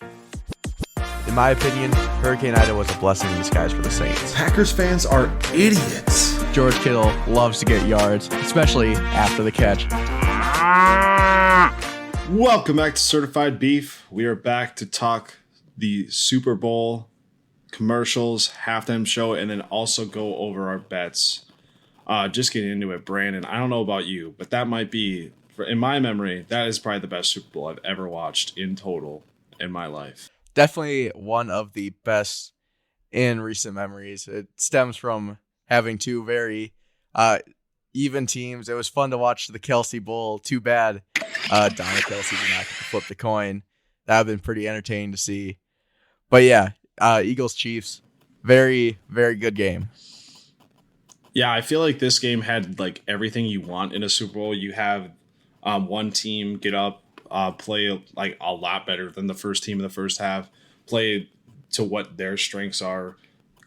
In my opinion, Hurricane Ida was a blessing in disguise for the Saints. Packers fans are idiots. George Kittle loves to get yards, especially after the catch. Welcome back to Certified Beef. We are back to talk the Super Bowl commercials, halftime show, and then also go over our bets. Just getting into it, Brandon, I don't know about you, but that might be, in my memory, that is probably the best Super Bowl I've ever watched in total in my life. Definitely one of the best in recent memories. It stems from having two very even teams. It was fun to watch the Kelsey Bowl. Too bad Donna Kelsey did not get to flip the coin. That would have been pretty entertaining to see. But yeah, Eagles-Chiefs, very, very good game. Yeah, I feel like this game had like everything you want in a Super Bowl. You have one team get up, play like a lot better than the first team in the first half, play to what their strengths are,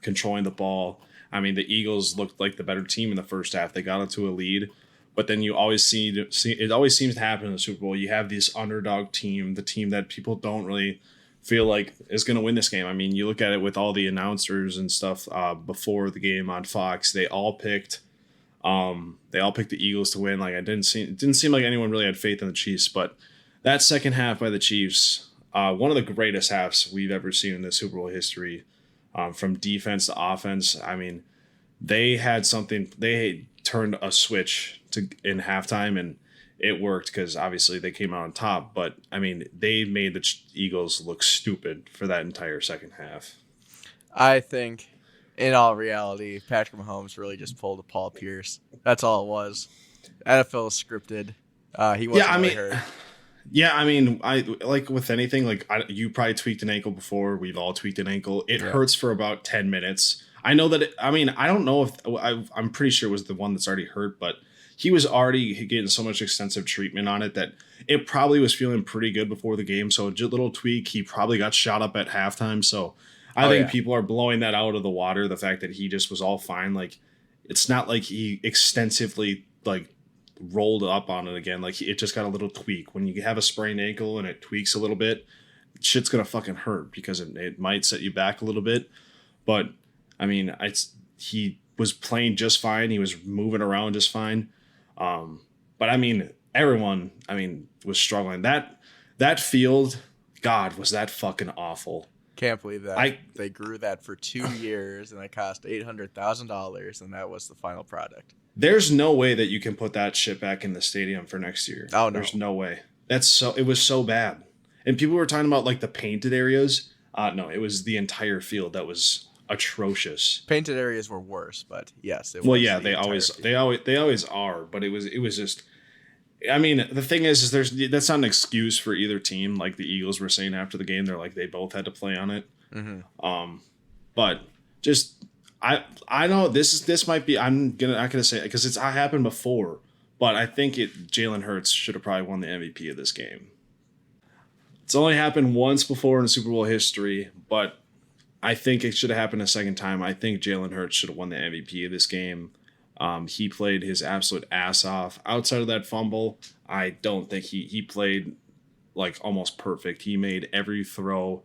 controlling the ball. I mean, the Eagles looked like the better team in the first half. They got into a lead, but then you always see it always seems to happen in the Super Bowl. You have this underdog team, the team that people don't really feel like is going to win this game. I mean, you look at it with all the announcers and stuff before the game on Fox. They all picked the Eagles to win. Like it didn't seem like anyone really had faith in the Chiefs, but that second half by the Chiefs, one of the greatest halves we've ever seen in the Super Bowl history, from defense to offense. I mean, they had something. They turned a switch in halftime, and it worked because obviously they came out on top. But I mean, they made the Eagles look stupid for that entire second half. I think, in all reality, Patrick Mahomes really just pulled a Paul Pierce. That's all it was. NFL is scripted. He wasn't really hurt. Yeah, I mean, I like with anything, like you probably tweaked an ankle before. We've all tweaked an ankle. It hurts for about 10 minutes. I know that. I don't know if I'm pretty sure it was the one that's already hurt, but he was already getting so much extensive treatment on it that it probably was feeling pretty good before the game. So a little tweak, he probably got shot up at halftime. So I think people are blowing that out of the water. The fact that he just was all fine. Like it's not like he extensively like rolled up on it again. Like it just got a little tweak. When you have a sprained ankle and it tweaks a little bit, shit's gonna fucking hurt because it might set you back a little bit. But I mean, he was playing just fine. He was moving around just fine. But I mean, everyone, was struggling. That field, God, was that fucking awful. Can't believe that. They grew that for 2 years and it cost $800,000 and that was the final product. There's no way that you can put that shit back in the stadium for next year. Oh, no. There's no way. It was so bad. And people were talking about like the painted areas. No, it was the entire field that was atrocious. Painted areas were worse, but yes, it was. Well, yeah, they always are, but it was just. I mean, the thing is that's not an excuse for either team. Like the Eagles were saying after the game, they're like they both had to play on it. Mm-hmm. But just I know this might be. I'm not gonna say it because it's happened before, but I think Jalen Hurts should have probably won the MVP of this game. It's only happened once before in Super Bowl history, but I think it should have happened a second time. I think Jalen Hurts should have won the MVP of this game. He played his absolute ass off. Outside of that fumble, I don't think he played like almost perfect. He made every throw.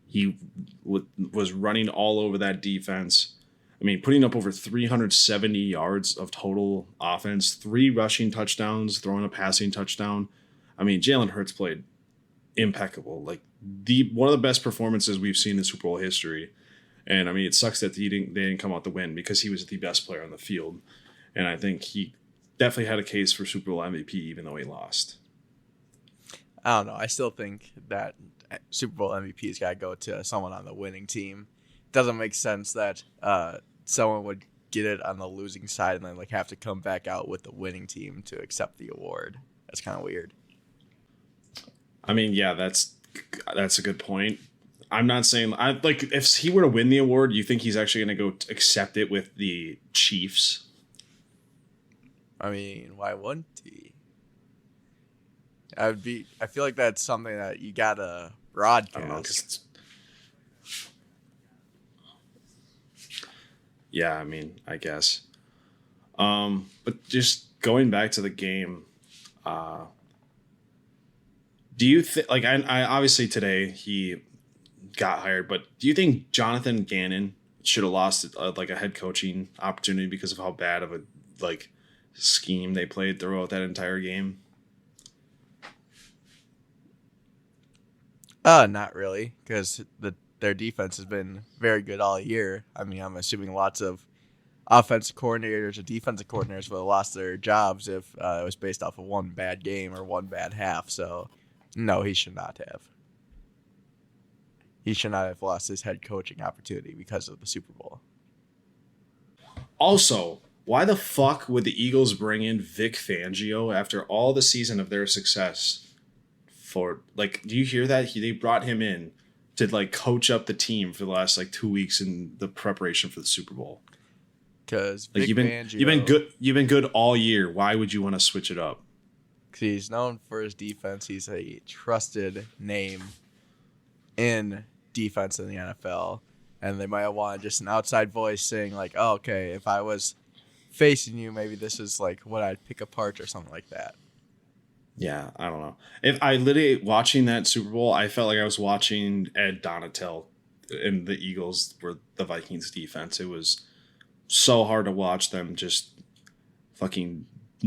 He was running all over that defense. I mean, putting up over 370 yards of total offense, 3 rushing touchdowns, throwing a passing touchdown. I mean, Jalen Hurts played impeccable. Like one of the best performances we've seen in Super Bowl history. And I mean, it sucks that they didn't come out to win because he was the best player on the field. And I think he definitely had a case for Super Bowl MVP, even though he lost. I don't know. I still think that Super Bowl MVP's got to go to someone on the winning team. It doesn't make sense that someone would get it on the losing side and then like have to come back out with the winning team to accept the award. That's kind of weird. I mean, yeah, that's a good point. I'm not saying if he were to win the award, you think he's actually going to go accept it with the Chiefs? I mean, why wouldn't he? I feel like that's something that you gotta broadcast. I don't know, yeah, I mean, I guess. But just going back to the game, Do you think, like, I obviously today he got hired, but do you think Jonathan Gannon should have lost like a head coaching opportunity because of how bad of a like scheme they played throughout that entire game? Not really, because their defense has been very good all year. I mean, I'm assuming lots of offensive coordinators or defensive coordinators would have lost their jobs if it was based off of one bad game or one bad half. So, no, he should not have. He should not have lost his head coaching opportunity because of the Super Bowl. Also, why the fuck would the Eagles bring in Vic Fangio after all the season of their success? For like, do you hear that? They brought him in to like coach up the team for the last like 2 weeks in the preparation for the Super Bowl. Because like you've been good all year. Why would you want to switch it up? Because he's known for his defense. He's a trusted name in defense in the NFL, and they might want just an outside voice saying like, "Oh, okay, if I was facing you, maybe this is like what I'd pick apart or something like that." Yeah, I don't know. If I literally watching that Super Bowl, I felt like I was watching Ed Donatel and the Eagles were the Vikings defense. It was so hard to watch them just fucking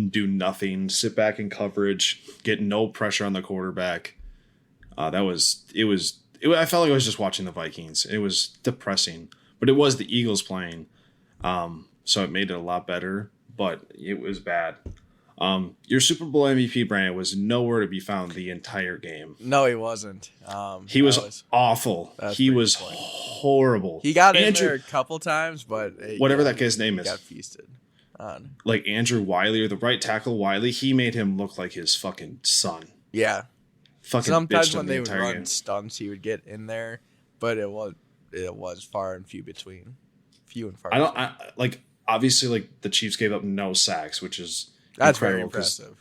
do nothing, sit back in coverage, get no pressure on the quarterback. I felt like I was just watching the Vikings. It was depressing, but it was the Eagles playing. So it made it a lot better, but it was bad. Your Super Bowl MVP, Brandon, was nowhere to be found the entire game. No, he wasn't. He was awful. He was horrible. He got in there a couple times, but whatever that guy's name is, got feasted on. Like Andrew Wiley or the right tackle Wiley, he made him look like his fucking son. Yeah. Fucking sometimes when they would run game. stunts, he would get in there, but it was far and few between. Obviously, like the Chiefs gave up no sacks, which is that's very impressive.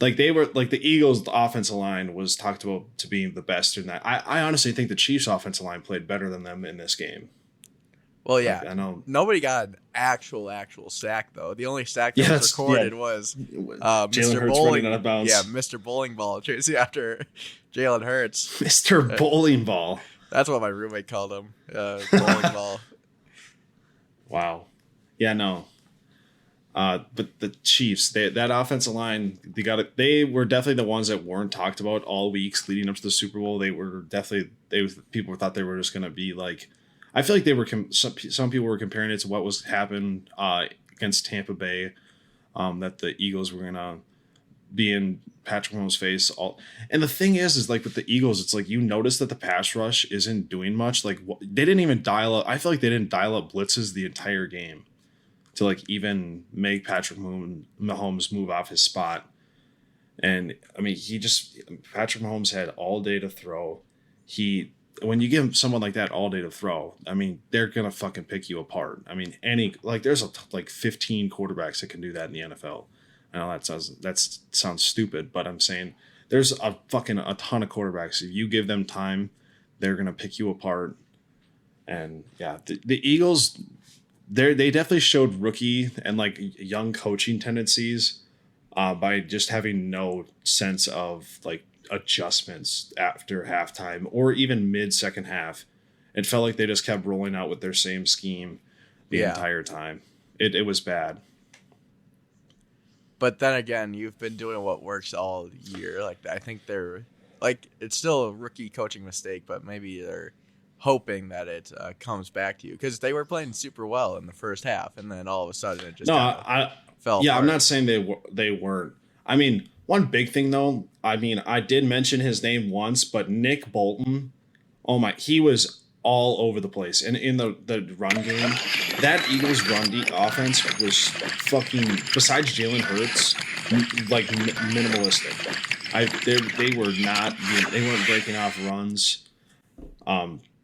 Like they were like the Eagles' offensive line was talked about to be the best in that. I honestly think the Chiefs' offensive line played better than them in this game. Well, yeah, I know nobody got an actual sack though. The only sack that was recorded was Mr. Hurts running out of bounds. Yeah, Mr. Bowling Ball chasing after Jalen Hurts. Mr. Bowling Ball. That's what my roommate called him. Bowling Ball. Wow. Yeah, no. But the Chiefs, that offensive line, they were definitely the ones that weren't talked about all weeks leading up to the Super Bowl. They were definitely people thought they were just going to be like. I feel like they were some people were comparing it to what was happened against Tampa Bay, that the Eagles were going to be in Patrick Mahomes' face. And the thing is like with the Eagles, it's like you notice that the pass rush isn't doing much. Like they didn't even dial up. I feel like they didn't dial up blitzes the entire game to like even make Patrick Mahomes move off his spot. And I mean, Patrick Mahomes had all day to throw. When you give someone like that all day to throw, I mean, they're going to fucking pick you apart. I mean, there's 15 quarterbacks that can do that in the NFL. I know that sounds stupid, but I'm saying there's a ton of quarterbacks. If you give them time, they're going to pick you apart. And yeah, the Eagles, they definitely showed rookie and like young coaching tendencies by just having no sense of like adjustments after halftime or even mid second half. It felt like they just kept rolling out with their same scheme the entire time. It was bad. But then again, you've been doing what works all year. Like I think they're like it's still a rookie coaching mistake, but maybe they're hoping that it comes back to you because they were playing super well in the first half, and then all of a sudden it just fell. Yeah, apart. I'm not saying they weren't. I mean, one big thing though. I mean, I did mention his name once, but Nick Bolton. Oh my, he was all over the place, and in the run game, that Eagles run offense was fucking. Besides Jalen Hurts, like minimalistic. They weren't breaking off runs.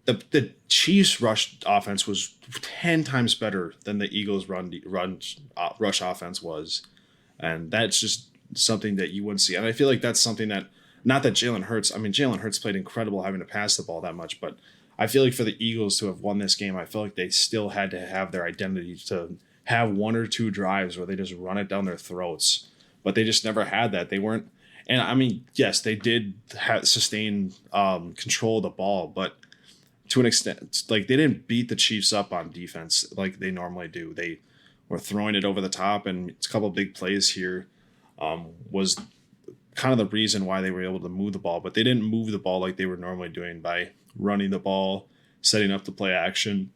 The Chiefs' rush offense was 10 times better than the Eagles' rush offense was, and that's just something that you wouldn't see. And I feel like that's something that, not that Jalen Hurts. I mean, Jalen Hurts played incredible having to pass the ball that much, but I feel like for the Eagles to have won this game, I feel like they still had to have their identity to have one or two drives where they just run it down their throats, but they just never had that. They weren't. And I mean, yes, they did sustain control of the ball, but to an extent, like they didn't beat the Chiefs up on defense like they normally do. They were throwing it over the top, and a couple of big plays here was kind of the reason why they were able to move the ball. But they didn't move the ball like they were normally doing by running the ball, setting up the play action.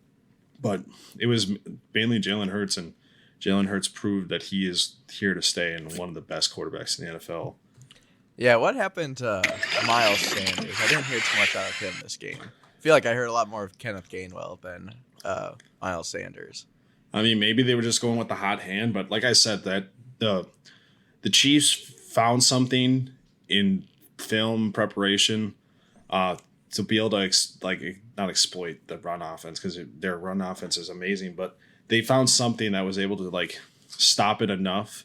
But it was mainly Jalen Hurts, and Jalen Hurts proved that he is here to stay and one of the best quarterbacks in the NFL. Yeah, what happened to Miles Sanders? I didn't hear too much out of him this game. I feel like I heard a lot more of Kenneth Gainwell than Miles Sanders. I mean, maybe they were just going with the hot hand, but like I said, that the Chiefs found something in film preparation to be able to not exploit the run offense, because their run offense is amazing, but they found something that was able to like stop it enough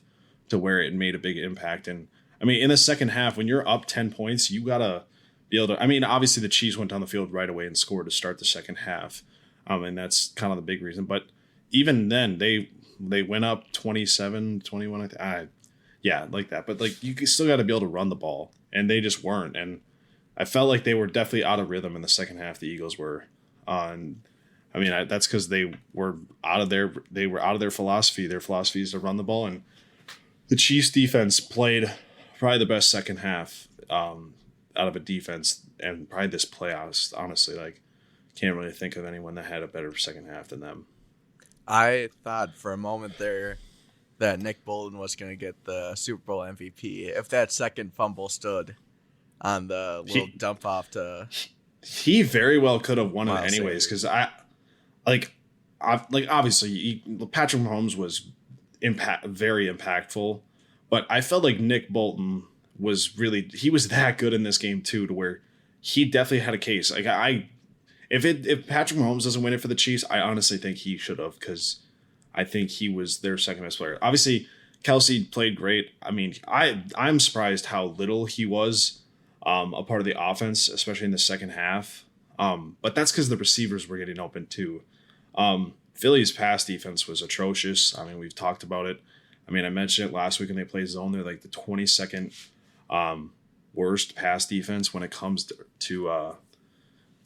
to where it made a big impact. And I mean, in the second half, when you're up 10 points, you gotta be able to. I mean, obviously the Chiefs went down the field right away and scored to start the second half, and that's kind of the big reason. But even then, they went up 27-21. Yeah, like that. But like you still got to be able to run the ball, and they just weren't. And I felt like they were definitely out of rhythm in the second half. The Eagles were on. I mean, that's because they were out of their philosophy. Their philosophy is to run the ball, and the Chiefs defense played probably the best second half out of a defense, and probably this playoffs. Honestly, like can't really think of anyone that had a better second half than them. I thought for a moment there that Nick Bolton was going to get the Super Bowl MVP if that second fumble stood on the little dump off to. He very well could have won it anyways, because obviously Patrick Mahomes was very impactful, but I felt like Nick Bolton was that good in this game too, to where he definitely had a case. Like if Patrick Mahomes doesn't win it for the Chiefs, I honestly think he should have, because I think he was their second best player. Obviously, Kelsey played great. I mean, I'm surprised how little he was a part of the offense, especially in the second half. But that's because the receivers were getting open too. Philly's pass defense was atrocious. I mean, we've talked about it. I mean, I mentioned it last week when they played zone. They're like the 22nd worst pass defense when it comes to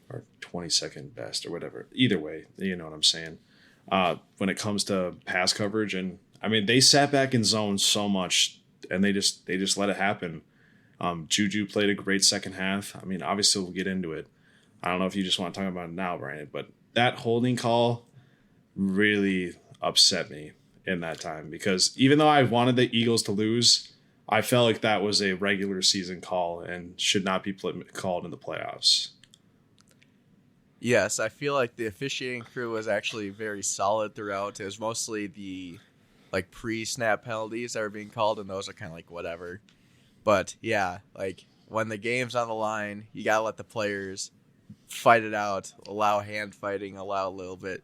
or 22nd best or whatever. Either way, you know what I'm saying. When it comes to pass coverage, and I mean, they sat back in zone so much, and they just let it happen. Juju played a great second half. I mean, obviously we'll get into it. I don't know if you just want to talk about it now, Brian, but that holding call really upset me in that time, because even though I wanted the Eagles to lose, I felt like that was a regular season call and should not be called in the playoffs. Yes, I feel like the officiating crew was actually very solid throughout. It was mostly the like pre-snap penalties that were being called, and those are kind of like whatever. But yeah, like when the game's on the line, you gotta let the players fight it out, allow hand fighting, allow a little bit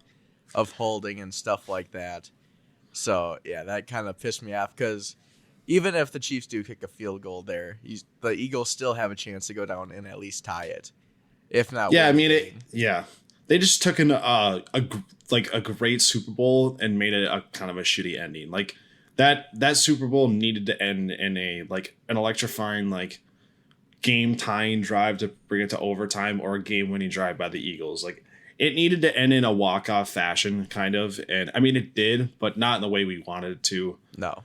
of holding and stuff like that. So yeah, that kind of pissed me off, because even if the Chiefs do kick a field goal there, the Eagles still have a chance to go down and at least tie it. If not, yeah, I mean, they just took a great Super Bowl and made it a kind of a shitty ending. Like that Super Bowl needed to end in an electrifying game tying drive to bring it to overtime, or a game winning drive by the Eagles. Like it needed to end in a walk off fashion, kind of, and I mean it did, but not in the way we wanted it to. No.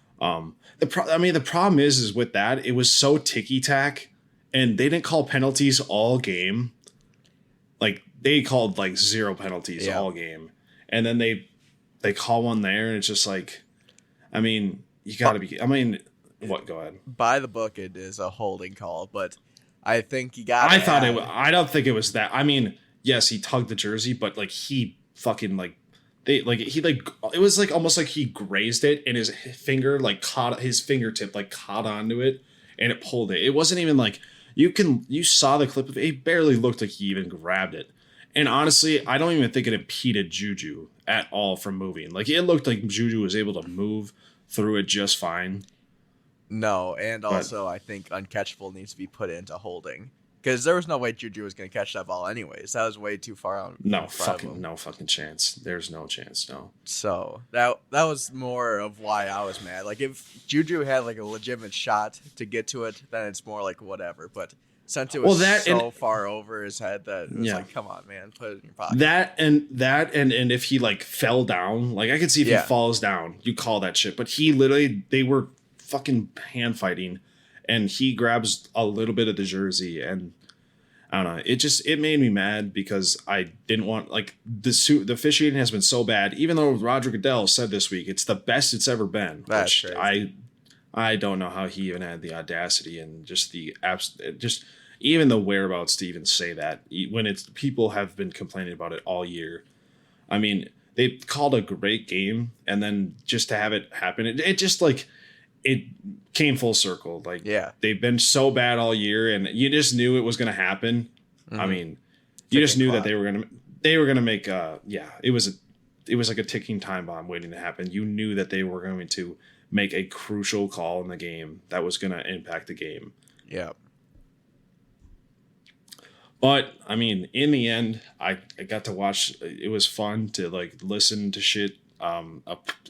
The problem is with that, it was so ticky tack, and they didn't call penalties all game. Like they called zero penalties all game, and then they call one there, and it's just like, I mean, you got to be. I mean, what? Go ahead. By the book, it is a holding call, but I think you got. I don't think it was that. I mean, yes, he tugged the jersey, but he fucking it was almost like he grazed it, and his finger caught his fingertip caught onto it, and it pulled it. It wasn't even you saw the clip of it. It barely looked like he even grabbed it. And honestly, I don't even think it impeded Juju at all from moving. It looked like Juju was able to move through it just fine. No, and also I think uncatchable needs to be put into holding, Because there was no way Juju was going to catch that ball anyways. That was way too far out. No fucking chance. There's no chance. No. So that was more of why I was mad. Like if Juju had like a legitimate shot to get to it, then it's more like whatever. But since it was so far over his head that it was like, come on, man, put it in your pocket. That and if he like fell down, like I could see if he falls down, you call that shit. But he literally, they were fucking hand fighting, and he grabs a little bit of the jersey, and I don't know. It made me mad because I didn't want, like, the officiating has been so bad. Even though Roger Goodell said this week it's the best it's ever been. That's crazy. I don't know how he even had the audacity and just even the whereabouts to even say that when it's people have been complaining about it all year. I mean, they called a great game, and then just to have it happen, it just like it came full circle. Like, they've been so bad all year, and you just knew it was going to happen. Mm-hmm. I mean, you just knew that they were going to make it was like a ticking time bomb waiting to happen. You knew that they were going to make a crucial call in the game that was going to impact the game. Yeah. But I mean, in the end, I got to watch. It was fun to like listen to shit.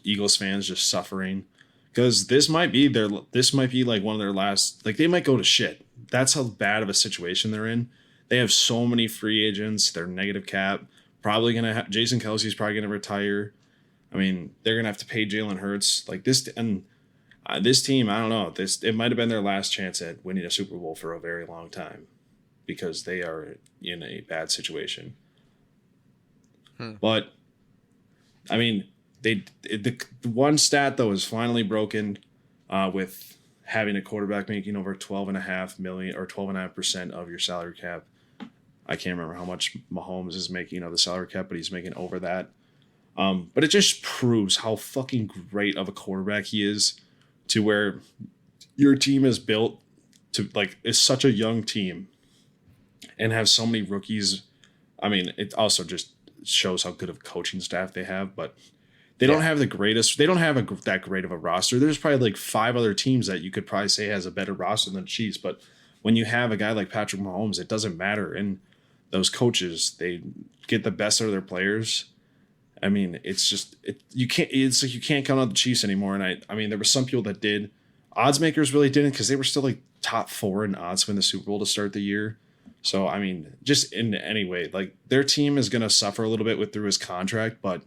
Eagles fans just suffering because this might be like one of their last. Like, they might go to shit. That's how bad of a situation they're in. They have so many free agents. They're negative cap. Probably gonna have Jason Kelsey's probably gonna retire. I mean, they're gonna have to pay Jalen Hurts like this, and this team. I don't know. It might have been their last chance at winning a Super Bowl for a very long time, because they are in a bad situation. But I mean, the one stat though is finally broken with having a quarterback making over $12.5 million or 12.5% of your salary cap. I can't remember how much Mahomes is making of the salary cap, but he's making over that. But it just proves how fucking great of a quarterback he is, to where your team is built to like, it's such a young team and have so many rookies. I mean, it also just shows how good of a coaching staff they have, but they don't have the greatest. They don't have that great of a roster. There's probably like 5 other teams that you could probably say has a better roster than the Chiefs. But when you have a guy like Patrick Mahomes, it doesn't matter. And those coaches, they get the best out of their players. I mean, it's just you can't. It's like you can't count out the Chiefs anymore. And I mean, there were some people that did. Odds makers really didn't, because they were still like top 4 in odds to win the Super Bowl to start the year. So I mean, just in any way, like, their team is going to suffer a little bit through his contract, but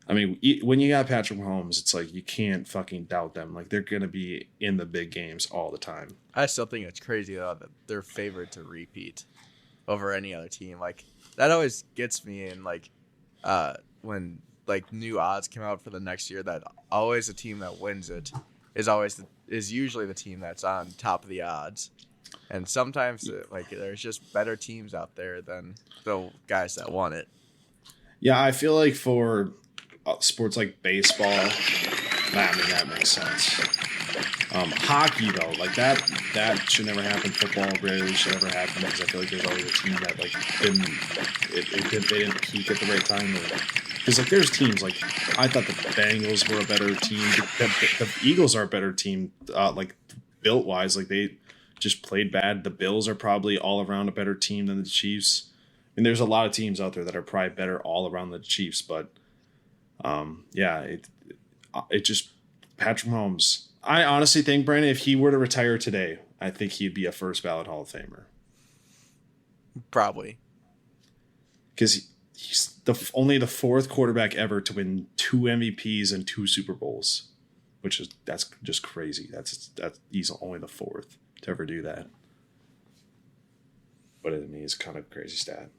I mean, when you got Patrick Mahomes, it's like you can't fucking doubt them. Like, they're going to be in the big games all the time. I still think it's crazy though that they're favored to repeat over any other team. Like, that always gets me in, like, when like new odds come out for the next year, that always the team that wins it is usually the team that's on top of the odds. And sometimes like there's just better teams out there than the guys that won it. Yeah, I feel like for sports like baseball, I mean, that makes sense. Hockey though, like that should never happen. Football rarely should ever happen, because I feel like there's always a team that like they didn't peak at the right time. Because like there's teams like, I thought the Bengals were a better team. The Eagles are a better team, like built wise. Like, they just played bad. The Bills are probably all around a better team than the Chiefs. I mean, there's a lot of teams out there that are probably better all around the Chiefs, but it just, Patrick Mahomes. I honestly think, Brandon, if he were to retire today, I think he'd be a first ballot Hall of Famer. Probably. Because he's only the 4th quarterback ever to win 2 MVPs and 2 Super Bowls, that's just crazy. That's he's only the 4th to ever do that. But I mean, it's kind of a crazy stat.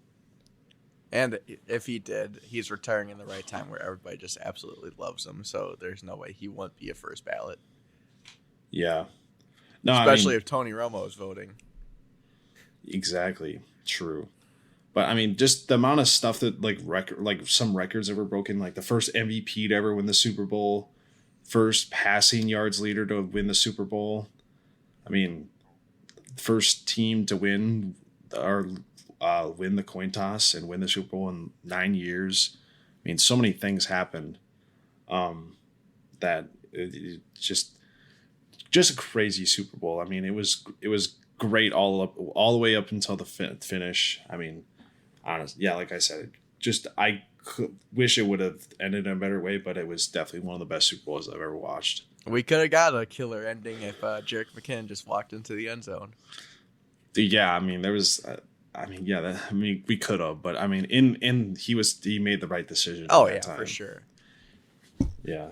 And if he did, he's retiring in the right time where everybody just absolutely loves him. So there's no way he wouldn't be a first ballot. Yeah. No, especially if Tony Romo is voting. Exactly. True. But I mean, just the amount of stuff that like some records that were broken, like the first MVP to ever win the Super Bowl, first passing yards leader to win the Super Bowl. I mean, first team to win the coin toss and win the Super Bowl in 9 years. I mean, so many things happened that it just a crazy Super Bowl. I mean, it was great all the way up until the finish. I mean, honestly, yeah, like I said, I wish it would have ended in a better way, but it was definitely one of the best Super Bowls I've ever watched. We could have got a killer ending if Jerick McKinnon just walked into the end zone. Yeah, I mean, there was. We could have, but I mean, he made the right decision. Oh yeah, time. For sure. Yeah.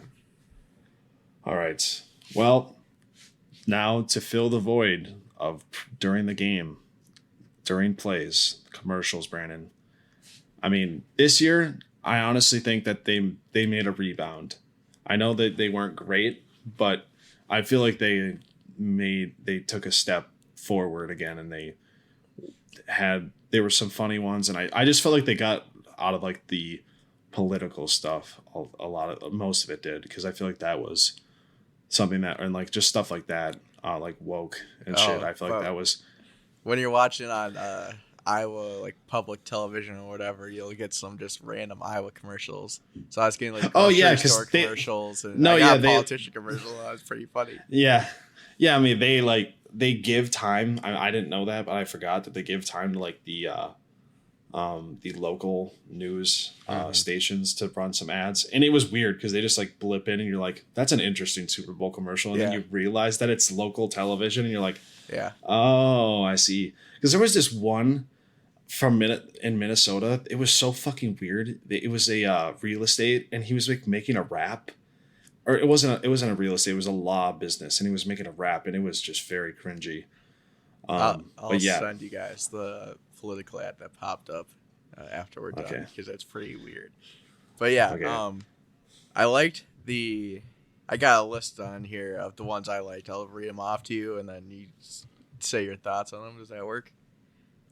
All right. Well, now to fill the void of during the game, during plays, commercials, Brandon. I mean, this year, I honestly think that they made a rebound. I know that they weren't great, but I feel like they took a step forward again, and there were some funny ones, and I just felt like they got out of like the political stuff. Most of it did, because I feel like that was something that, and like just stuff like that, like woke and shit. I feel like that was when you're watching on Iowa like public television or whatever, you'll get some just random Iowa commercials. So I was getting like store commercials and politician commercial. That was pretty funny. Yeah. I mean, they give time. I didn't know that, but I forgot that they give time to like the local news stations to run some ads. And it was weird because they just like blip in and you're like, that's an interesting Super Bowl commercial. And then you realize that it's local television and you're like, oh, I see. Because there was this one in Minnesota. It was so fucking weird. It was a real estate, and he was like making a rap. Or it wasn't a real estate. It was a law business, and he was making a rap, and it was just very cringy. I'll send you guys the political ad that popped up after we're done, because that's pretty weird. But yeah, I got a list on here of the ones I liked. I'll read them off to you, and then you say your thoughts on them. Does that work?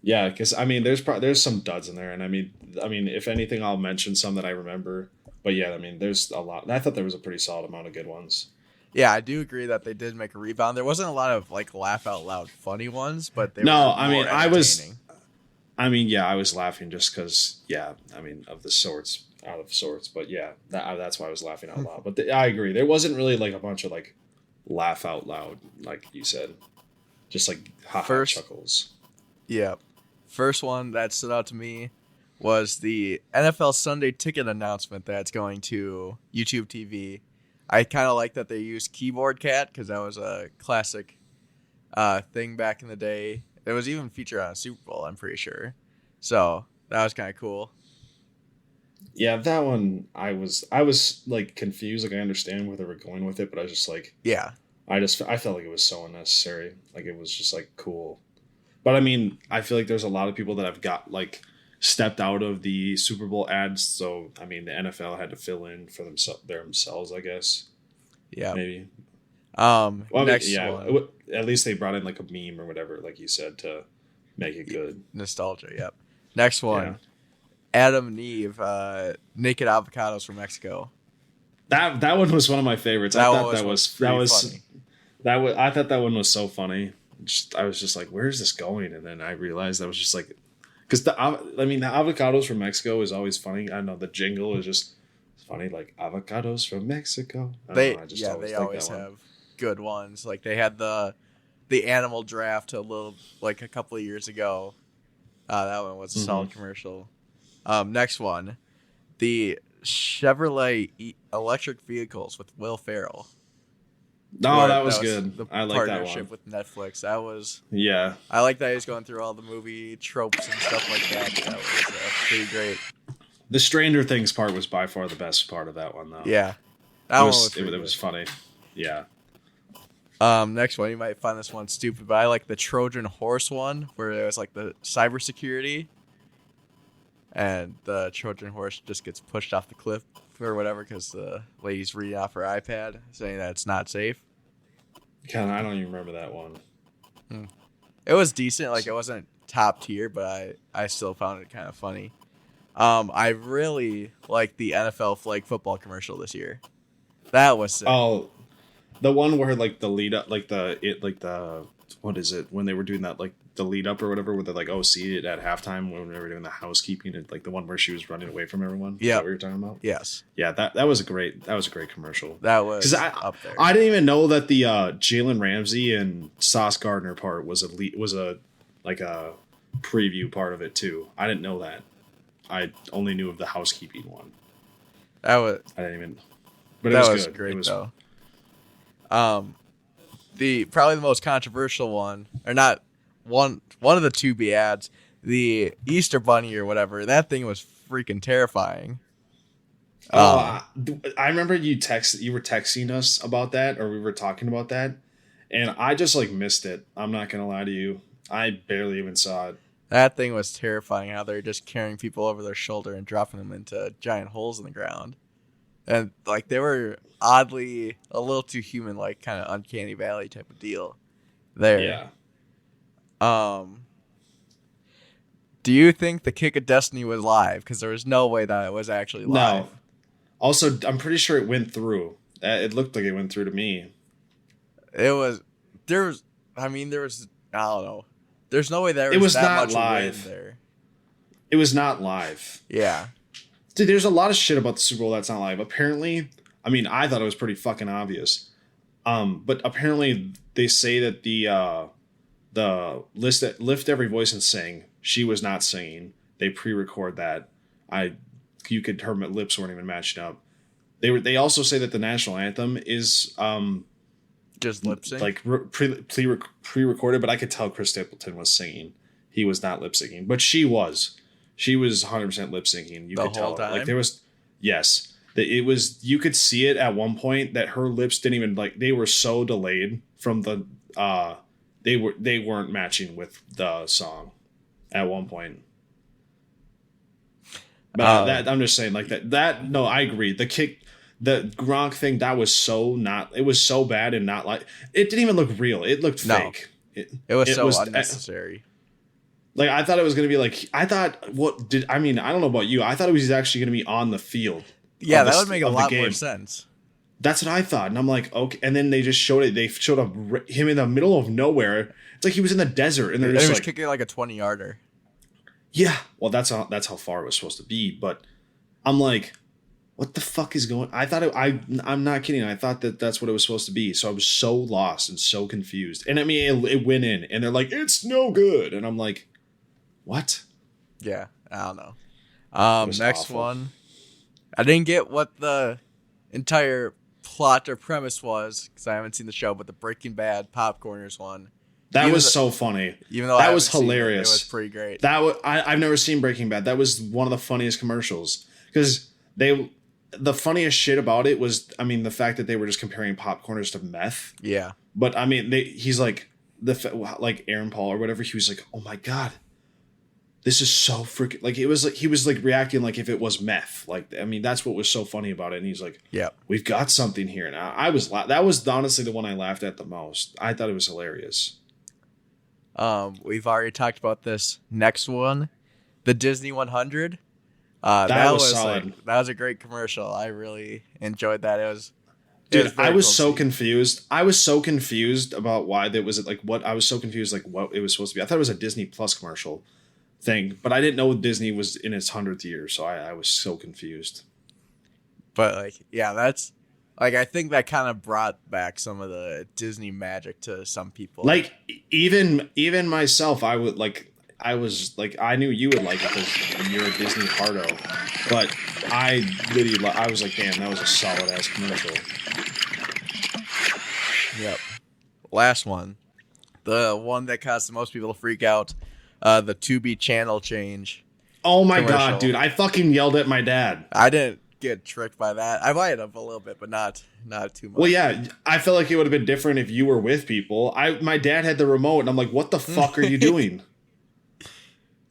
Yeah, because I mean, there's some duds in there, and I mean, if anything, I'll mention some that I remember. But yeah, I mean, there's a lot. I thought there was a pretty solid amount of good ones. Yeah, I do agree that they did make a rebound. There wasn't a lot of like laugh out loud funny ones, but they were more entertaining. I was laughing just because, out of sorts. But yeah, that's why I was laughing out loud. But I agree. There wasn't really like a bunch of like laugh out loud, like you said, just like chuckles. Yeah. First one that stood out to me was the NFL Sunday Ticket announcement that's going to YouTube TV. I kind of like that they used Keyboard Cat because that was a classic thing back in the day. It was even featured on a Super Bowl, I'm pretty sure. So that was kind of cool. Yeah, that one I was like confused. Like I understand where they were going with it, but I was just like, I felt like it was so unnecessary. Like it was just like cool. But I mean, I feel like there's a lot of people that have got like stepped out of the Super Bowl ads. So, I mean, the NFL had to fill in for themselves, I guess. Yeah. Maybe. Next one. At least they brought in like a meme or whatever, like you said, to make it good. Nostalgia, yep. Next one. Yeah. Adam and Eve, naked avocados from Mexico. That one was one of my favorites. I thought that was funny. I thought that one was so funny. I was just like, where's this going? And then I realized I was just like, because the avocados from Mexico is always funny. I know the jingle is just funny, like avocados from Mexico. They always have good ones. Like they had the animal draft a couple of years ago. That one was a solid commercial. Next one, the Chevrolet electric vehicles with Will Ferrell. No, that was good. The I like that one. Partnership with Netflix. That was I like that he's going through all the movie tropes and stuff like that. That was pretty great. The Stranger Things part was by far the best part of that one, though. Yeah, it was funny. Yeah. Next one, you might find this one stupid, but I like the Trojan horse one where it was like the cybersecurity, and the Trojan horse just gets pushed off the cliff or whatever because the lady's reading off her iPad saying that it's not safe. I don't even remember that one. It was decent. Like it wasn't top tier, but I still found it kind of funny. I really liked the NFL flag football commercial this year. That was sick. Oh, the one where like the lead up, what is it when they were doing that like the lead up or whatever, where they like see it at halftime when they were doing the housekeeping, and like the one where she was running away from everyone. Yeah, is that what you're talking about? Yes. Yeah, that was a great commercial. That was because up there. I didn't even know that the Jalen Ramsey and Sauce Gardner part was a preview part of it too. I didn't know that. I only knew of the housekeeping one. I didn't even. But that it was was good. Great it was, though. Probably the most controversial one, or not one of the Tubi ads, the Easter Bunny or whatever. That thing was freaking terrifying. I remember you were texting us about that, or we were talking about that, and I just like missed it. I'm not gonna lie to you. I barely even saw it. That thing was terrifying. How they're just carrying people over their shoulder and dropping them into giant holes in the ground, and like they were oddly a little too human, like kind of Uncanny Valley type of deal. There. Yeah. Do you think the Kick of Destiny was live? Because there was no way that it was actually live. No. Also, I'm pretty sure it went through. It looked like it went through to me. There was, I don't know. There's no way there was that not much live. wind there. It was not live. Yeah. Dude, there's a lot of shit about the Super Bowl that's not live. Apparently, I thought it was pretty fucking obvious. But apparently they say that the Lift Every Voice and Sing, she was not singing. They pre-record that. Her lips weren't even matching up. They also say that the national anthem is just lip sync, like pre-recorded, but I could tell Chris Stapleton was singing. He was not lip syncing, but she was 100% lip syncing. You could tell time? Like there was, yes, it was. You could see it at one point that her lips didn't even they were so delayed from the they weren't matching with the song at one point. But I'm just saying like that. No, I agree. The Gronk thing, that was it was so bad and not like, it didn't even look real. It looked fake. It was unnecessary. Like I thought it was going to be like, I don't know about you. I thought it was actually going to be on the field. Yeah, that would make a lot more sense. That's what I thought. And I'm like, okay. And then they just showed it. They showed him in the middle of nowhere. It's like he was in the desert. And they're just was kicking like a 20-yarder. Yeah. Well, that's how far it was supposed to be. But I'm like, what the fuck is going? I thought I'm not kidding. I thought that's what it was supposed to be. So I was so lost and so confused. And it went in and they're like, it's no good. And I'm like, what? Yeah. I don't know. Next awful. One. I didn't get what the entire plot or premise was because I haven't seen the show, but the Breaking Bad Popcorners one. That was so funny. Even though that was hilarious. It was pretty great. I've never seen Breaking Bad. That was one of the funniest commercials because the funniest shit about it was, the fact that they were just comparing popcorners to meth. Yeah. But he's like like Aaron Paul or whatever. He was like, oh my God, this is so freaking, like, it was like, he was like reacting like if it was meth. Like, that's what was so funny about it. And he's like, yeah, we've got something here. And that was honestly the one I laughed at the most. I thought it was hilarious. We've already talked about this next one, the Disney 100. That was solid. That was a great commercial. I really enjoyed that. I was so confused. I was so confused about why that was like what I was so confused like what it was supposed to be. I thought it was a Disney Plus commercial thing, but I didn't know Disney was in its 100th year, so I was so confused. But that's I think that kind of brought back some of the Disney magic to some people. Like even myself, I was like, I knew you would like it because you're a Disney hardo, but I was like, damn, that was a solid ass commercial. Yep. Last one, the one that caused the most people to freak out, the Tubi channel change. Oh my God, dude! I fucking yelled at my dad. I didn't get tricked by that. I might have a little bit, but not too much. Well, yeah, I feel like it would have been different if you were with people. My dad had the remote, and I'm like, what the fuck are you doing?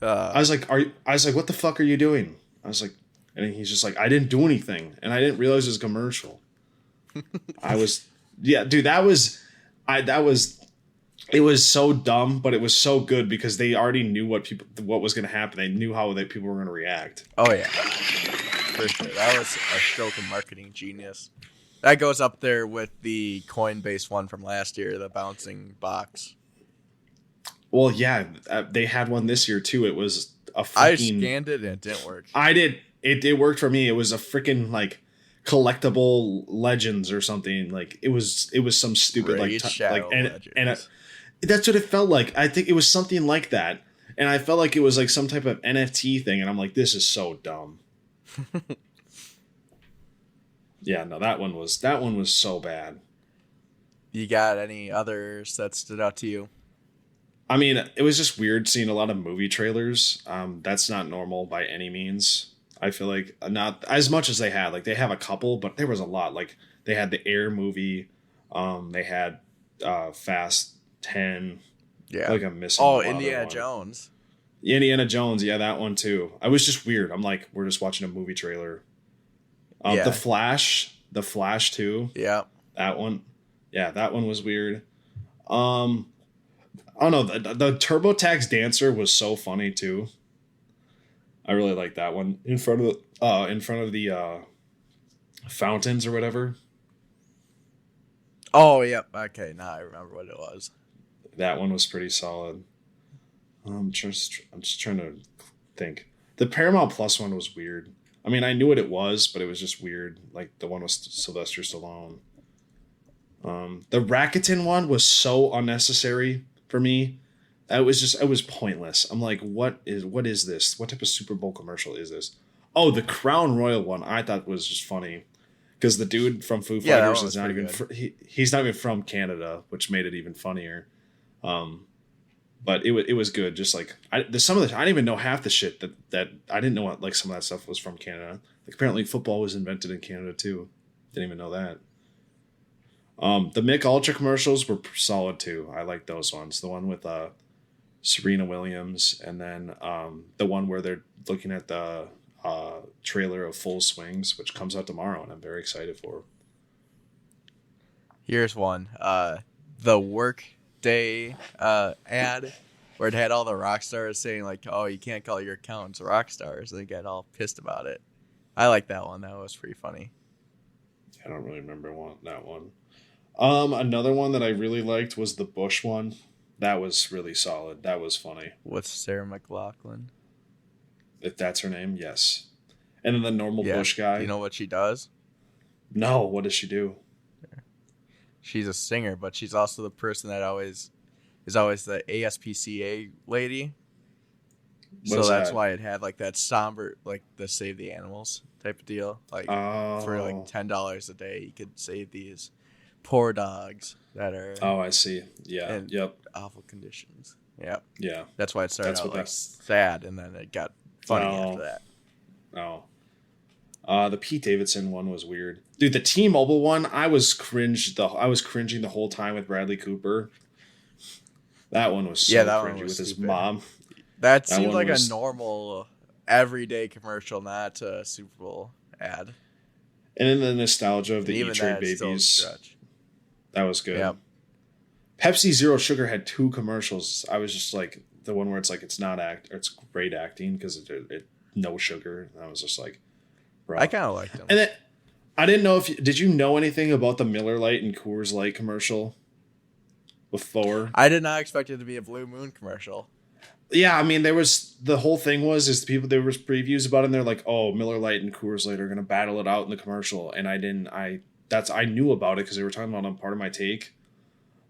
I was like, what the fuck are you doing? I was like, and he's just like, I didn't do anything, and I didn't realize it was a commercial. Dude, it was so dumb, but it was so good because they already knew what was going to happen. They knew how people were going to react. Oh yeah, for sure. That was a stroke of marketing genius. That goes up there with the Coinbase one from last year, the bouncing box. Well, yeah, they had one this year too. It was a I freaking. scanned it and it didn't work. I did. It worked for me. It was a freaking like collectible legends or something. Like it was some stupid Raid Shadow Legends. That's what it felt like. I think it was something like that, and I felt like it was like some type of NFT thing. And I'm like, this is so dumb. Yeah, no, that one was so bad. You got any others that stood out to you? I mean, it was just weird seeing a lot of movie trailers. That's not normal by any means. I feel like not as much as they had. Like they have a couple, but there was a lot. Like they had the Air movie. They had Fast 10. Yeah. Like I'm missing. Oh, Indiana Jones. Indiana Jones. Yeah, that one too. I was just weird. I'm like, we're just watching a movie trailer. The Flash 2. Yeah. That one. Yeah, that one was weird. I don't know. The TurboTax Dancer was so funny too. I really like that one in front of the fountains or whatever. Oh, yep. Okay, now I remember what it was. That one was pretty solid. I'm just trying to think. The Paramount Plus one was weird. I mean, I knew what it was, but it was just weird. Like the one with Sylvester Stallone. The Rakuten one was so unnecessary for me. It was pointless. I'm like, what is this? What type of Super Bowl commercial is this? Oh, the Crown Royal one I thought was just funny because the dude from Foo Fighters is not even he's not even from Canada, which made it even funnier. But it was good. Just like I didn't even know half the shit that I didn't know what, like some of that stuff was from Canada. Like apparently football was invented in Canada too. Didn't even know that. The Mick Ultra commercials were solid too. I like those ones. The one with Serena Williams, and then the one where they're looking at the trailer of Full Swings, which comes out tomorrow, and I'm very excited for. Here's one. The Workday ad where it had all the rock stars saying like, "Oh, you can't call your accountants rock stars." They get all pissed about it. I like that one. That was pretty funny. I don't really remember that one. Another one that I really liked was the Bush one. That was really solid. That was funny. With Sarah McLachlan. If that's her name, yes. And then the normal Bush guy. Do you know what she does? No, what does she do? She's a singer, but she's also the person that is always the ASPCA lady. So that's why it had like that somber, like the Save the Animals type of deal. Like for like $10 a day, you could save these poor dogs that are. Oh, I see. Yeah. In awful conditions. Yep. Yeah. That's why it started out like sad, and then it got funny after that. Oh. The Pete Davidson one was weird. Dude, the T-Mobile one, I was cringing the whole time with Bradley Cooper. That one was so cringy with his mom. That seemed like a normal, everyday commercial, not a Super Bowl ad. And then the nostalgia of the E-Trade babies. That was good. Yep. Pepsi Zero Sugar had 2 commercials. I was just like, the one where it's like, it's great acting because it no sugar. And I was just like, bro. I kind of liked them. And then, I didn't know did you know anything about the Miller Lite and Coors Light commercial before? I did not expect it to be a Blue Moon commercial. Yeah, I mean, there was there was previews about it, and they're like, oh, Miller Lite and Coors Light are going to battle it out in the commercial. And I knew about it because they were talking about it on Part of My Take.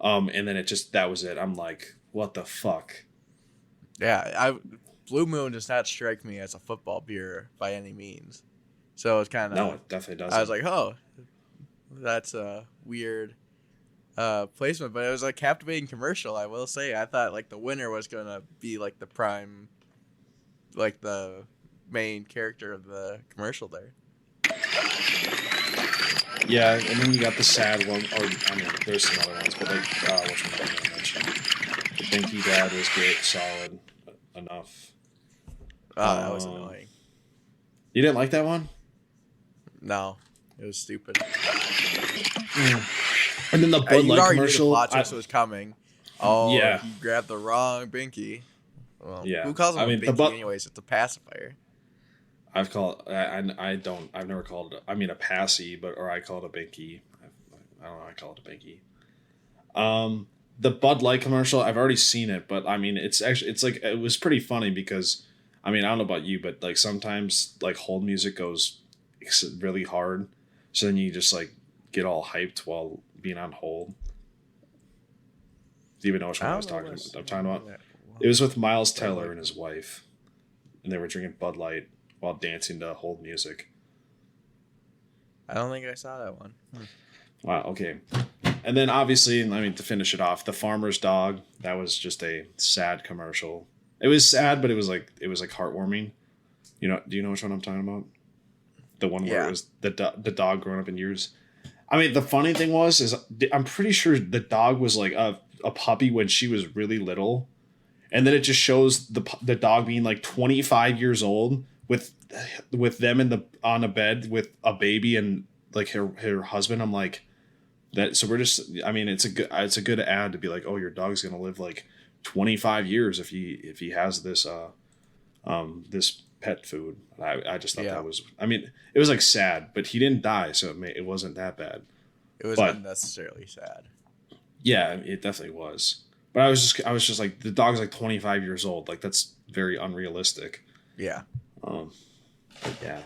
And then that was it. I'm like, what the fuck? Yeah, Blue Moon does not strike me as a football beer by any means. So it's kind of... No, it definitely doesn't. I was like, oh, that's a weird placement. But it was a captivating commercial, I will say. I thought like the winner was going to be like the prime, like the main character of the commercial there. Yeah, and then you got the sad one. Or, I mean, there's some other ones, but like, which one am I going to mention? The Binky Dad was great, solid, enough. Oh, that was annoying. You didn't like that one? No, it was stupid. And then the Bud Light commercial. Knew the plot twist was coming. Oh, yeah. You grabbed the wrong Binky. Well, yeah. Who calls him a Binky anyways? It's a pacifier. I've never called it, a passy, or I call it a Binky. I don't know, I call it a Binky. the Bud Light commercial, I've already seen it, but I mean, it's like, it was pretty funny because, I mean, I don't know about you, but like sometimes like hold music goes really hard. So then you just like get all hyped while being on hold. Do you even know which one I was talking about? I'm talking about. It was with Miles Teller and his wife, and they were drinking Bud Light while dancing to hold music. I don't think I saw that one. Wow. Okay. And then obviously, I mean, to finish it off, the farmer's dog. That was just a sad commercial. It was sad, but it was like heartwarming. You know? Do you know which one I'm talking about? The one where it was the dog growing up in years. I mean, the funny thing is I'm pretty sure the dog was like a puppy when she was really little, and then it just shows the dog being like 25 years old with them on a bed with a baby and like her husband. I'm like that. So we're just. I mean, it's a good ad to be like, oh, your dog's gonna live like 25 years if he has this this pet food. I just thought that was. I mean, it was like sad, but he didn't die, so it wasn't that bad. It was unnecessarily sad. Yeah, it definitely was. But I was just like, the dog's like 25 years old. Like, that's very unrealistic. Yeah. Yeah.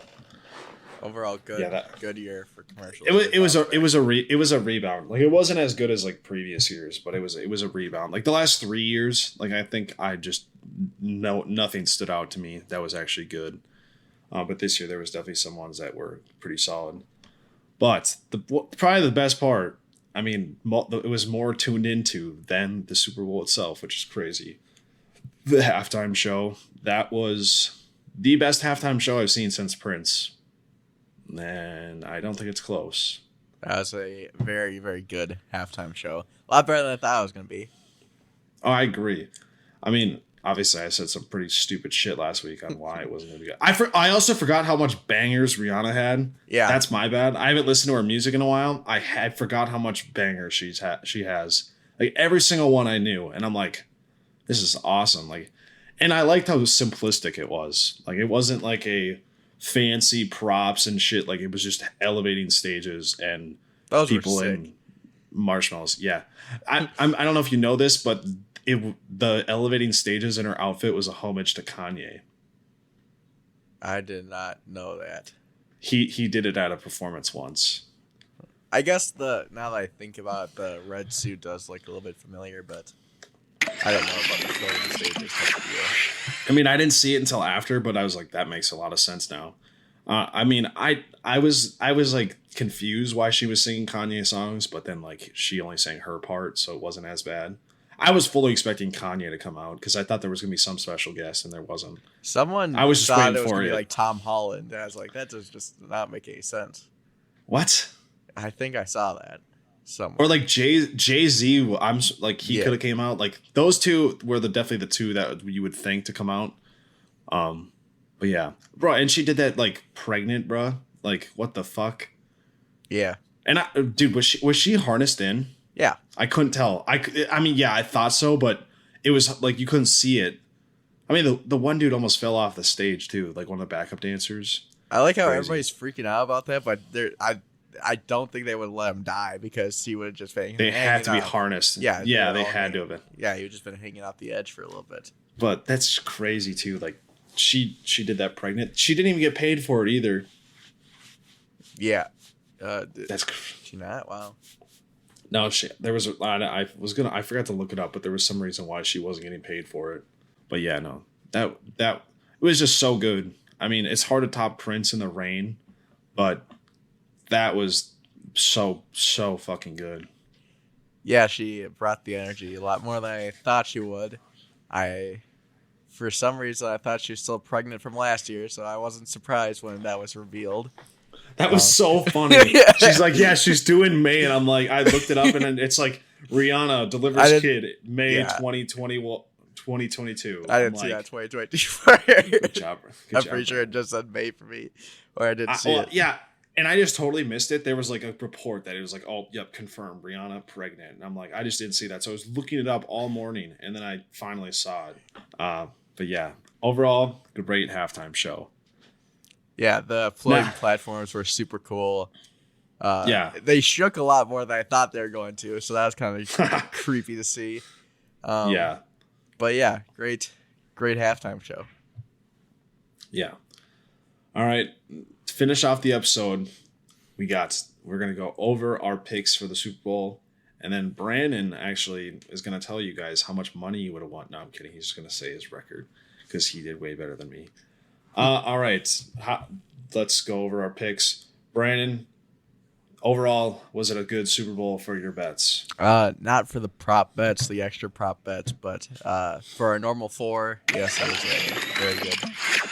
Overall, good year for commercials. It was a rebound. Like, it wasn't as good as like previous years, but it was a rebound. Like the last 3 years, like I think nothing stood out to me that was actually good. But this year there was definitely some ones that were pretty solid. But probably the best part, I mean, it was more tuned into than the Super Bowl itself, which is crazy. The halftime show, that was the best halftime show I've seen since Prince. And I don't think it's close. That was a very, very good halftime show. A lot better than I thought it was going to be. Oh, I agree. I mean, obviously I said some pretty stupid shit last week on why it wasn't going to be good. I also forgot how much bangers Rihanna had. Yeah. That's my bad. I haven't listened to her music in a while. I forgot how much bangers she has. Like, every single one I knew. And I'm like, this is awesome. Like, and I liked how simplistic it was. Like, it wasn't like a fancy props and shit. Like, it was just elevating stages and those people in marshmallows. Yeah. I don't know if you know this, but the elevating stages in her outfit was a homage to Kanye. I did not know that. He did it at a performance once. I guess now that I think about it, the red suit does look a little bit familiar, but I don't know about the floating stages. I mean, I didn't see it until after, but I was like, that makes a lot of sense now. I mean, I was like confused why she was singing Kanye songs, but then like she only sang her part, so it wasn't as bad. I was fully expecting Kanye to come out because I thought there was gonna be some special guest, and there wasn't. I was just waiting for it. Like Tom Holland. I was like, that does just not make any sense. What? I think I saw that somewhere. Or like Jay-Z. I'm like, he could have came out. Like, those two were definitely the two that you would think to come out. But yeah, bro, and she did that like pregnant, bro. Like, what the fuck? Yeah. And dude, was she harnessed in? Yeah. I couldn't tell. I mean, yeah, I thought so, but it was like you couldn't see it. I mean, the one dude almost fell off the stage too, like one of the backup dancers. I like how everybody's freaking out about that, but I don't think they would let him die because he would have just been. They had to be harnessed. Yeah, they had to have been. Yeah, he would just been hanging off the edge for a little bit. But that's crazy too. Like, she did that pregnant. She didn't even get paid for it either. Yeah, that's she not wow. No, I forgot to look it up, but there was some reason why she wasn't getting paid for it. But yeah, no, that it was just so good. I mean, it's hard to top Prince in the Rain, but that was so fucking good. Yeah, she brought the energy a lot more than I thought she would. For some reason, I thought she was still pregnant from last year, so I wasn't surprised when that was revealed. That was so funny. Yeah. She's like, yeah, she's due in May. And I'm like, I looked it up and it's like, Rihanna delivers kid May 2022. I didn't see that 2022. Good job. I'm pretty sure it just said May for me. Or I didn't see it. Yeah. And I just totally missed it. There was like a report that it was like, oh, yep, confirmed. Rihanna pregnant. And I'm like, I just didn't see that. So I was looking it up all morning. And then I finally saw it. But yeah, overall, great halftime show. Yeah, the floating platforms were super cool. They shook a lot more than I thought they were going to, so that was kind of creepy to see. But yeah, great halftime show. Yeah. All right. To finish off the episode, we're going to go over our picks for the Super Bowl. And then Brandon actually is going to tell you guys how much money you would have won. No, I'm kidding. He's just going to say his record because he did way better than me. All right. Let's go over our picks. Brandon, overall, was it a good Super Bowl for your bets? Not for the prop bets, the extra prop bets, but for a normal 4, yes, that was a very good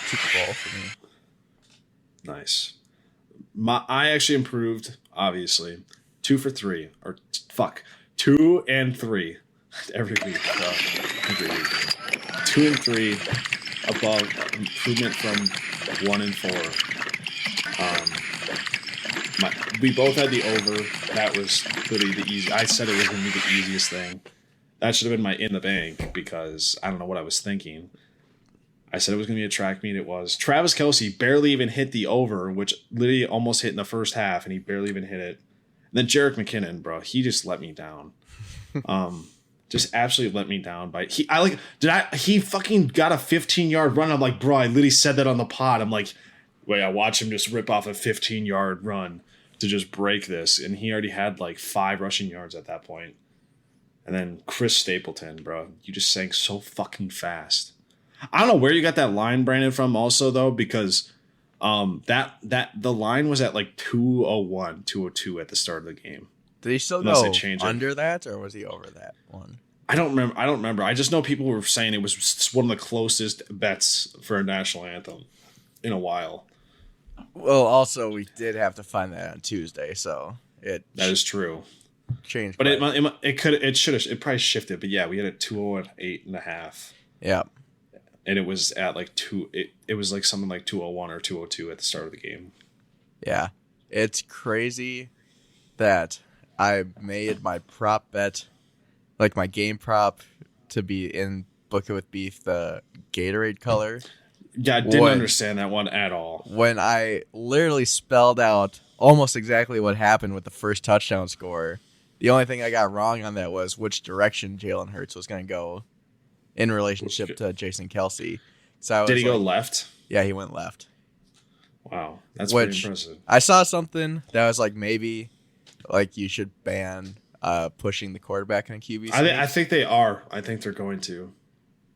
Super Bowl for me. Nice. I actually improved, obviously. 2 for 3, or 2 and 3 every week. 2 and 3 above improvement from 1 and 4. We both had the over. That was literally the easy. I said it was going to be the easiest thing. That should have been my in the bank because I don't know what I was thinking. I said it was going to be a track meet. It was. Travis Kelce barely even hit the over, which literally almost hit in the first half, and he barely even hit it. And then Jerick McKinnon, bro, he just let me down. Just absolutely let me down. He fucking got a 15-yard run. I'm like, bro, I literally said that on the pod. I'm like, wait, I watch him just rip off a 15-yard run to just break this. And he already had like 5 rushing yards at that point. And then Chris Stapleton, bro, you just sank so fucking fast. I don't know where you got that line, Brandon, from also, though, because that the line was at like 201, 202 at the start of the game. Did he still go under that, or was he over that one? I don't remember. I just know people were saying it was one of the closest bets for a national anthem in a while. Well, also we did have to find that on Tuesday, so that is true. Changed, but it probably shifted. But yeah, we had it 208.5. Yeah, and it was at like 2. It was like something like 201 or 202 at the start of the game. Yeah, it's crazy that I made my prop bet, like my game prop, to be in Book It with Beef, the Gatorade color. Yeah, I didn't understand that one at all. When I literally spelled out almost exactly what happened with the first touchdown score, the only thing I got wrong on that was which direction Jalen Hurts was going to go in relationship to Jason Kelce. So did he go left? Yeah, he went left. Wow, that's pretty impressive. I saw something that was like maybe like you should ban pushing the quarterback in a QB. I think they are. I think they're going to.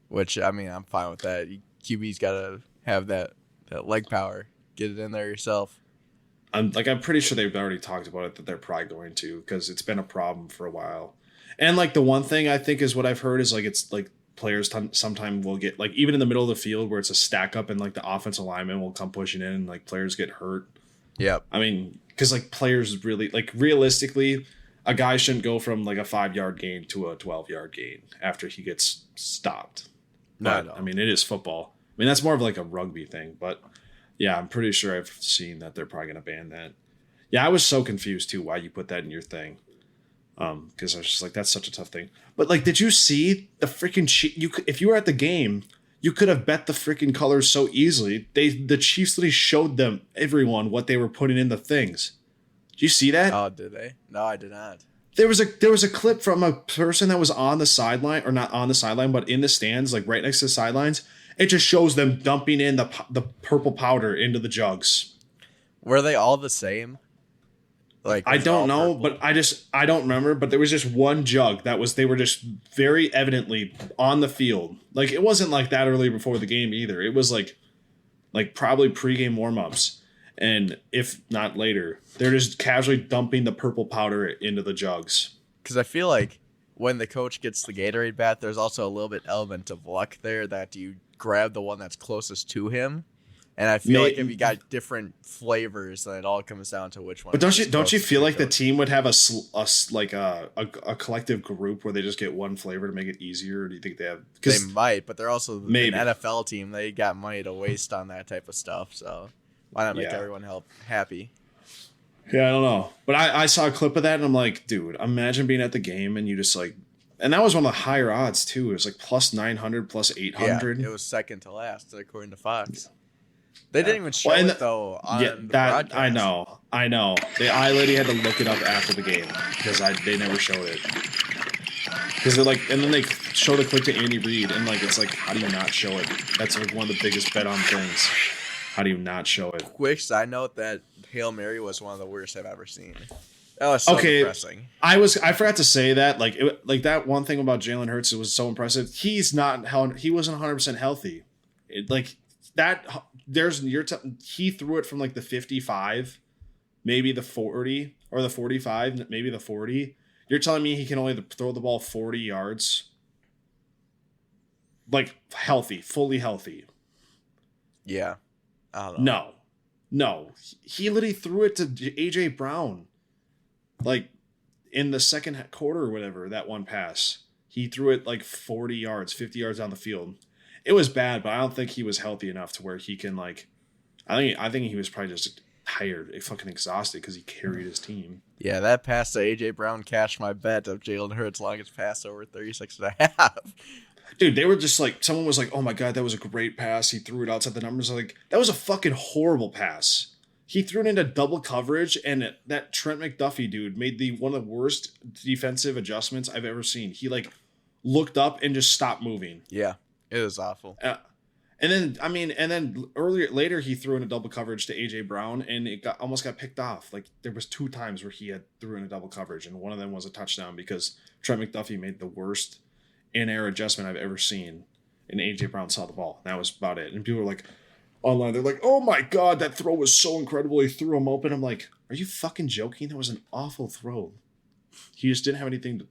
Which, I mean, I'm fine with that. QB's got to have that leg power. Get it in there yourself. I'm pretty sure they've already talked about it, that they're probably going to, because it's been a problem for a while. And like the one thing I think is what I've heard is like it's like players sometimes will get like even in the middle of the field where it's a stack up and like the offensive lineman will come pushing in and like players get hurt. Yeah. I mean, because like players really like realistically, a guy shouldn't go from like a 5-yard gain to a 12-yard gain after he gets stopped. But, I mean, it is football. I mean, that's more of like a rugby thing. But, yeah, I'm pretty sure I've seen that they're probably going to ban that. Yeah, I was so confused, too, why you put that in your thing. Because I was just like, that's such a tough thing. But, like, did you see the freaking if you were at the game, you could have bet the freaking colors so easily. The Chiefs literally showed everyone what they were putting in the things. Did you see that? Oh, did they? No, I did not. There was a clip from a person that was on the sideline, or not on the sideline, but in the stands, like right next to the sidelines. It just shows them dumping in the purple powder into the jugs. Were they all the same? Like I don't know, purple? But I don't remember. But there was just one jug they were just very evidently on the field. Like it wasn't like that early before the game either. It was like probably pregame warmups. And if not later, they're just casually dumping the purple powder into the jugs. Because I feel like when the coach gets the Gatorade bat, there's also a little bit element of luck there that you grab the one that's closest to him. And I feel like if you got different flavors, then it all comes down to which one. But don't you feel like the team would have a collective group where they just get one flavor to make it easier? Or do you think they have? They might, but they're also an NFL team. They got money to waste on that type of stuff, so. Why not make everyone happy? Yeah, I don't know. But I saw a clip of that, and I'm like, dude, imagine being at the game, and you just like... And that was one of the higher odds, too. It was like plus 900, plus 800. Yeah, it was second to last, according to Fox. They didn't even show it, though, on the broadcast. I know. I know. I literally had to look it up after the game because they never showed it. Because they're like, and then they showed a clip to Andy Reid, and like, it's like, how do you not show it? That's like one of the biggest bet on things. How do you not show it? Quick side note that Hail Mary was one of the worst I've ever seen. That was so depressing. I forgot to say that. Like that one thing about Jalen Hurts, it was so impressive. He wasn't 100% healthy. He threw it from like the 55, maybe the 40 or the 45, maybe the 40. You're telling me he can only throw the ball 40 yards? Like healthy, fully healthy. Yeah. I don't know. No. He literally threw it to AJ Brown. Like in the second quarter or whatever, that one pass. He threw it like 40 yards, 50 yards down the field. It was bad, but I don't think he was healthy enough to where he can like I think he was probably just tired, fucking exhausted because he carried his team. Yeah, that pass to AJ Brown cashed my bet of Jalen Hurts' longest pass over 36.5. Dude, they were just like, someone was like, oh my God, that was a great pass. He threw it outside the numbers. Like, that was a fucking horrible pass. He threw it into double coverage, and that Trent McDuffie dude made one of the worst defensive adjustments I've ever seen. He like looked up and just stopped moving. Yeah, it was awful. And then later he threw in a double coverage to AJ Brown, and it almost got picked off. Like there was 2 times where he had threw in a double coverage, and one of them was a touchdown because Trent McDuffie made the worst in-air adjustment I've ever seen, and AJ Brown saw the ball. That was about it. And people were like, online, they're like, oh my God, that throw was so incredible. He threw him open. I'm like, are you fucking joking? That was an awful throw. He just didn't have anything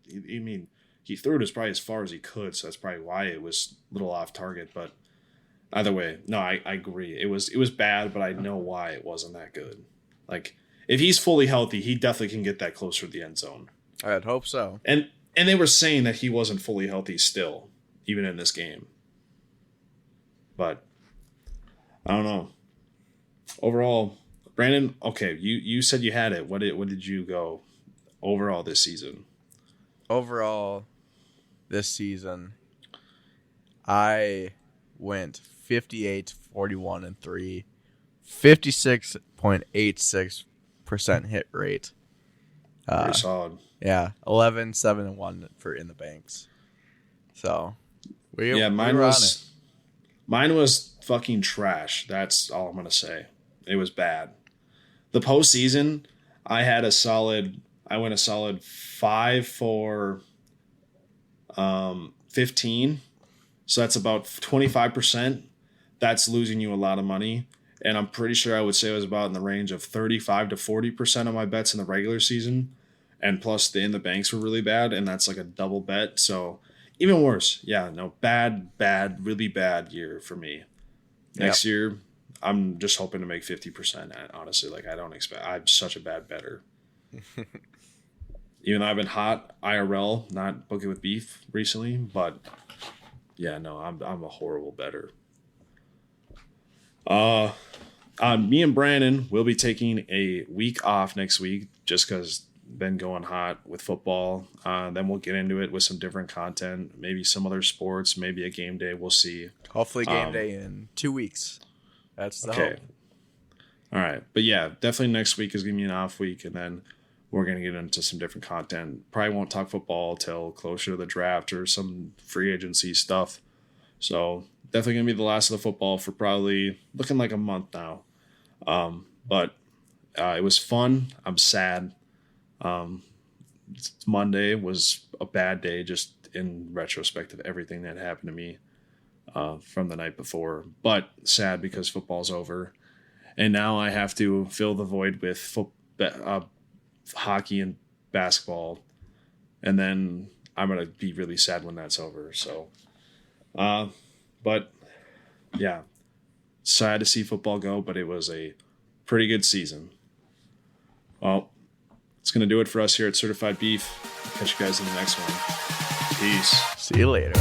he threw it probably as far as he could, so that's probably why it was a little off target. But either way, no, I agree. It was bad, but I know why it wasn't that good. Like, if he's fully healthy, he definitely can get that closer to the end zone. I'd hope so. And they were saying that he wasn't fully healthy still, even in this game. But I don't know. Overall, Brandon, okay, you said you had it. What did you go overall this season? Overall, this season, I went 58, 41, and 3, 56.86% hit rate. Very solid. Yeah, 11, 7, and 1 for in the banks. So, mine was fucking trash. That's all I'm gonna say. It was bad. The postseason, I went a solid 5 for 15. So that's about 25%. That's losing you a lot of money. And I'm pretty sure I would say it was about in the range of 35 to 40% of my bets in the regular season. And plus the in the banks were really bad, and that's like a double bet. So even worse. Yeah, no, bad, really bad year for me. Next year, I'm just hoping to make 50%. Honestly, like I'm such a bad bettor. Even though I've been hot IRL, not Booking with Beef recently, but yeah, no, I'm a horrible bettor. Me and Brandon will be taking a week off next week just because been going hot with football. Then we'll get into it with some different content, maybe some other sports, maybe a game day. We'll see. Hopefully game day in 2 weeks. That's the hope. All right. But yeah, definitely next week is going to be an off week, and then we're going to get into some different content. Probably won't talk football till closer to the draft or some free agency stuff. So definitely going to be the last of the football for probably looking like a month now. But it was fun. I'm sad. Monday was a bad day just in retrospect of everything that happened to me from the night before, but sad because football's over, and now I have to fill the void with hockey and basketball, and then I'm gonna be really sad when that's over. So but yeah, sad to see football go, but it was a pretty good season. Well, it's going to do it for us here at Certified Beef. Catch you guys in the next one. Peace. See you later.